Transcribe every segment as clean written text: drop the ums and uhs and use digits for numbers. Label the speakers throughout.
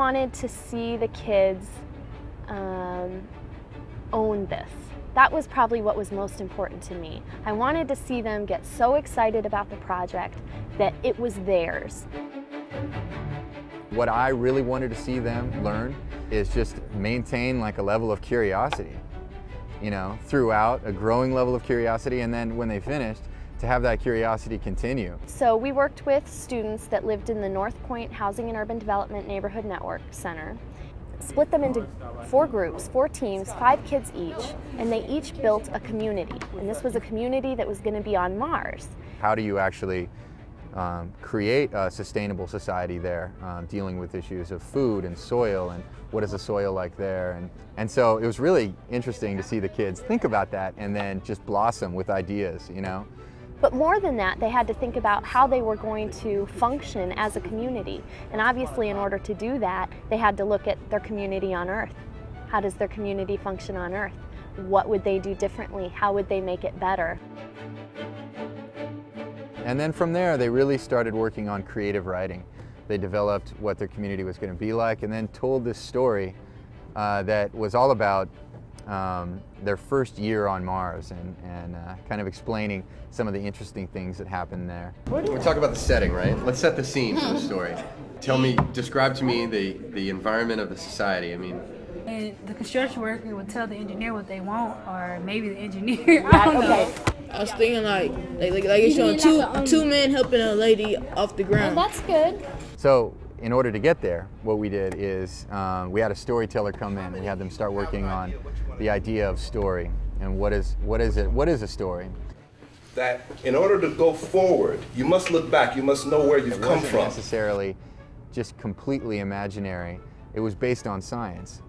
Speaker 1: wanted to see the kids own this. That was probably what was most important to me. I wanted to see them get so excited about the project that it was theirs.
Speaker 2: What I really wanted to see them learn is just maintain like a level of curiosity, you know, throughout, a growing level of curiosity, and then when they finished, to have that curiosity continue.
Speaker 1: So we worked with students that lived in the Northpointe Housing and Urban Development Neighborhood Network Center, split them into 4 groups, 4 teams, 5 kids each, and they each built a community. And this was a community that was going to be on Mars.
Speaker 2: How do you actually create a sustainable society there, dealing with issues of food and soil, and what is the soil like there? And so it was really interesting to see the kids think about that and then just blossom with ideas, you know.
Speaker 1: But more than that, they had to think about how they were going to function as a community. And obviously, in order to do that, they had to look at their community on Earth. How does their community function on Earth? What would they do differently? How would they make it better?
Speaker 2: And then from there, they really started working on creative writing. They developed what their community was going to be like, and then told this story that was all about their first year on Mars, and kind of explaining some of the interesting things that happened there.
Speaker 3: We talk about the setting, right? Let's set the scene for the story. Describe to me the environment of the society. I mean,
Speaker 4: and the construction worker would tell the engineer what they want, or maybe the engineer. I don't know.
Speaker 5: I was thinking like it's showing two men helping a lady off the ground.
Speaker 1: Well, that's good.
Speaker 2: So in order to get there, what we did is we had a storyteller come in. We had them start working on the idea of story and what is a story.
Speaker 6: That in order to go forward, you must look back. You must know where you've come from.
Speaker 2: It wasn't necessarily just completely imaginary. It was based on science.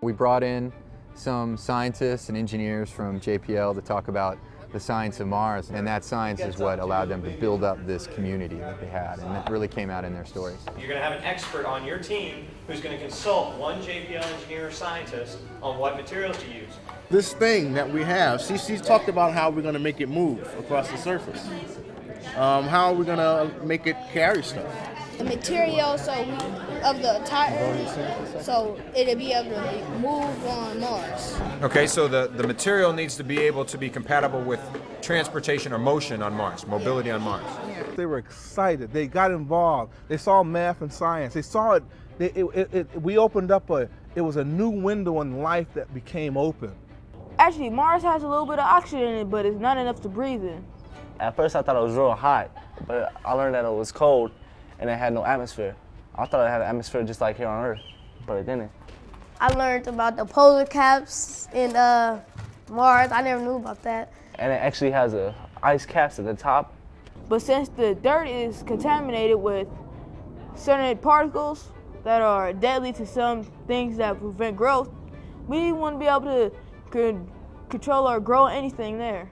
Speaker 2: We brought in some scientists and engineers from JPL to talk about the science of Mars, and that science is what allowed them to build up this community that they had, and it really came out in their stories.
Speaker 7: You're going to have an expert on your team who's going to consult one JPL engineer or scientist on what materials to use.
Speaker 8: This thing that we have, CC's talked about how we're going to make it move across the surface. How are we going to make it carry stuff?
Speaker 9: The material of the tire, so it'll be able to move on Mars.
Speaker 10: Okay, so the material needs to be able to be compatible with transportation or motion on Mars, mobility on Mars.
Speaker 11: They were excited. They got involved. They saw math and science. They saw it. We opened up it was a new window in life that became open.
Speaker 5: Actually, Mars has a little bit of oxygen in it, but it's not enough to breathe in.
Speaker 12: At first I thought it was real hot, but I learned that it was cold and it had no atmosphere. I thought it had an atmosphere just like here on Earth, but it didn't.
Speaker 9: I learned about the polar caps in Mars. I never knew about that.
Speaker 12: And it actually has ice caps at the top.
Speaker 5: But since the dirt is contaminated with certain particles that are deadly to some things that prevent growth, we want to be able to control or grow anything there.